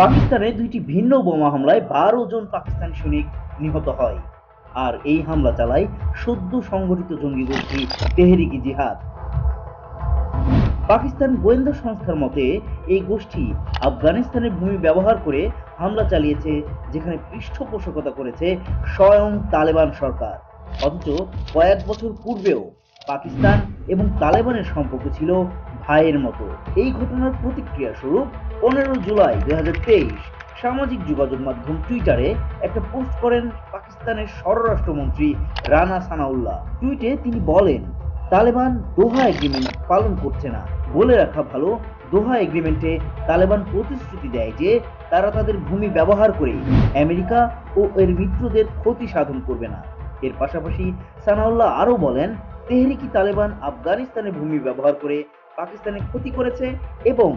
পাকিস্তানে দুইটি ভিন্ন বোমা হামলায় ১২ জন পাকিস্তানি সৈনিক নিহত হয়। আর এই হামলা চালায় সদ্য সংগঠিত জঙ্গি গোষ্ঠী তেহরিকি জিহাদ। পাকিস্তান গোয়েন্দা সংস্থার মতে এই গোষ্ঠী আফগানিস্তানের ভূমি ব্যবহার করে হামলা চালিয়েছে, যেখানে পৃষ্ঠপোষকতা করেছে স্বয়ং তালেবান সরকার। অথচ কয়েক বছর পূর্বেও পাকিস্তান এবং তালেবানের সম্পর্ক ছিল ভাইয়ের মতো। এই ঘটনার প্রতিক্রিয়া স্বরূপ 15 জুলাই 2023 সামাজিক যোগাযোগ মাধ্যম টুইটারে একটা পোস্ট করেন পাকিস্তানের স্বরাষ্ট্রমন্ত্রী রানা সানাউল্লাহ। টুইটে তিনি বলেন, তালেবান দোহা এগ্রিমেন্ট পালন করছে না। বলে রাখা ভালো, দোহা এগ্রিমেন্টে তালেবান প্রতিশ্রুতি দেয় যে তারা তাদের ভূমি ব্যবহার করে আমেরিকা ও এর মিত্রদের ক্ষতি সাধন করবে না। এর পাশাপাশি সানাউল্লাহ আরও বলেন, তেহরিকি তালেবান আফগানিস্তানের ভূমি ব্যবহার করে পাকিস্তানের ক্ষতি করেছে এবং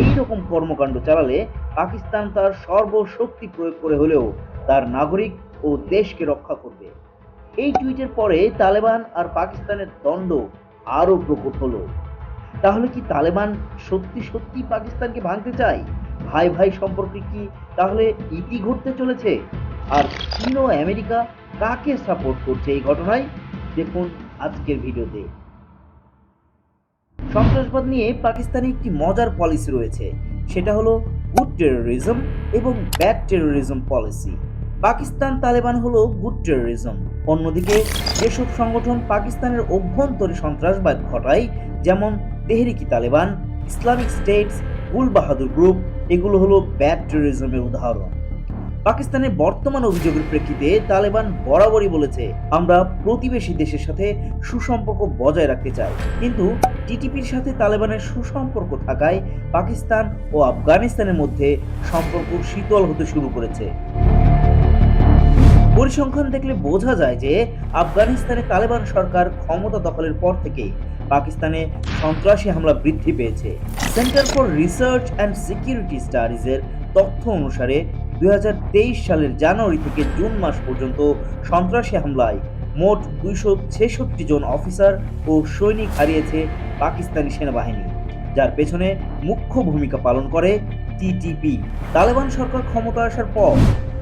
এই রকম কর্মকাণ্ড চালালে পাকিস্তান তার সর্বশক্তি প্রয়োগ করে হলেও তার নাগরিক ও দেশকে রক্ষা করবে। এই টুইটের পরে তালেবান আর পাকিস্তানের দ্বন্দ্ব আরও প্রকট হলো। তাহলে কি তালেবান সত্যি সত্যি পাকিস্তানকে ভাঙতে চায়? ভাই ভাই সম্পর্কে কি তাহলে ইতি ঘটতে চলেছে? আর চীন ও আমেরিকা কাকে সাপোর্ট করছে এই ঘটনায়? দেখুন আজকের ভিডিওতে। সন্ত্রাসবাদ নিয়ে পাকিস্তানে একটি মজার পলিসি রয়েছে, সেটা হলো গুড টেরোরিজম এবং bad terrorism policy. Pakistan Taliban হলো গুড টেরোরিজম। অন্যদিকে যেসব সংগঠন পাকিস্তানের অভ্যন্তরে সন্ত্রাসবাদ ঘটায়, যেমন তেহরিকি তালেবান, ইসলামিক স্টেটস, গুল বাহাদুর গ্রুপ, এগুলো হলো ব্যাড টেরোরিজমের উদাহরণ। পাকিস্তানের বর্তমান অভিযোগের প্রেক্ষিতে তালেবান বরাবরই বলেছে, আমরা প্রতিবেশী দেশের সাথে সুসম্পর্ক বজায় রাখতে চাই। কিন্তু টিটিপির সাথে তালেবানের সুসম্পর্ক থাকায় পাকিস্তান ও আফগানিস্তানের মধ্যে সম্পর্ক শীতল হতে শুরু করেছে। পরিসংখ্যান দেখলে বোঝা যায় যে আফগানিস্তানে তালেবান সরকার ক্ষমতা দখলের পর থেকে পাকিস্তানে সন্ত্রাসী হামলা বৃদ্ধি পেয়েছে। Centre for research and security স্টাডিজের তথ্য অনুসারে 2023 সালের জানুয়ারি থেকে জুন মাস পর্যন্ত সন্ত্রাসী হামলায় মোট 266 জন অফিসার ও সৈনিক হারিয়েছে পাকিস্তানি সেনাবাহিনী, যার পেছনে মুখ্য ভূমিকা পালন করে টিটিপি। তালেবান সরকার ক্ষমতা আসার পর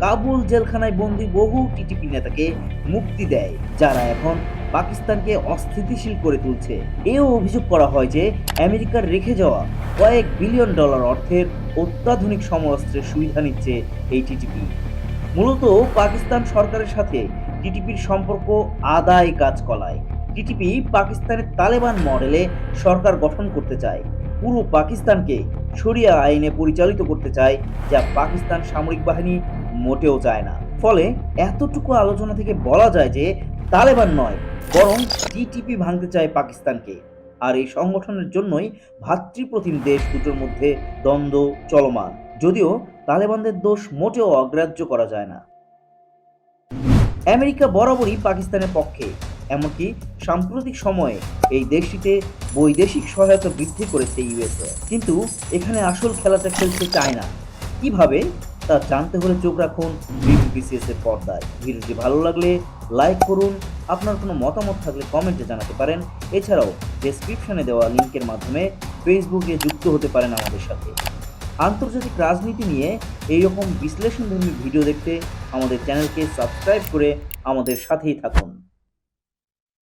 কাবুল জেলখানায় বন্দী বহু টিটিপি নেতাকে মুক্তি দেয়, যারা এখন পাকিস্তানকে অস্থিতিশীল করে তুলছে। এও অভিযোগ করা হয় যে আমেরিকার রেখে যাওয়া কয়েক বিলিয়ন ডলার অর্থের অত্যাধুনিক সমরাস্ত্রের সুবিধা নিচ্ছে এই টিটিপি। মূলত পাকিস্তান সরকারের সাথে টিটিপির সম্পর্ক আদায় কাজ কলায়। টিটিপি পাকিস্তানের তালেবান মডেলে সরকার গঠন করতে চায়, পুরো পাকিস্তানকে শরিয়া আইনে পরিচালিত করতে চায়, যা পাকিস্তান সামরিক বাহিনী মোটেও চায় না। ফলে এতটুকু আলোচনা থেকে বলা যায় যে তালেবান নয়, বরং টিটিপি ভাঙতে চায় পাকিস্তানকে। আর এই সংগঠনের জন্যই ভ্রাতৃপ্রতিম দেশ দুটোর মধ্যে দ্বন্দ্ব চলমান, যদিও তালেবানদের দোষ মোটেও অগ্রাহ্য করা যায় না। আমেরিকা বরাবরই পাকিস্তানের পক্ষে, এমনকি সাম্প্রতিক সময়ে এই দেশটিতে বৈদেশিক সহায়তা বৃদ্ধি করেছে ইউএসএ। কিন্তু এখানে আসল খেলাটা খেলতে চায় না। কিভাবে তা জানতে হলে চোখ রাখুন বিবিসিএস এর পর্দায়। ভিডিওটি ভালো লাগলে লাইক করুন, আপনার কোনো মতামত থাকলে কমেন্টে জানাতে পারেন। এছাড়াও ডেসক্রিপশনে দেওয়া লিঙ্কের মাধ্যমে ফেসবুকে যুক্ত হতে পারেন আমাদের সাথে। আন্তর্জাতিক রাজনীতি নিয়ে এইরকম বিশ্লেষণধর্মী ভিডিও দেখতে আমাদের চ্যানেলকে সাবস্ক্রাইব করে আমাদের সাথেই থাকুন।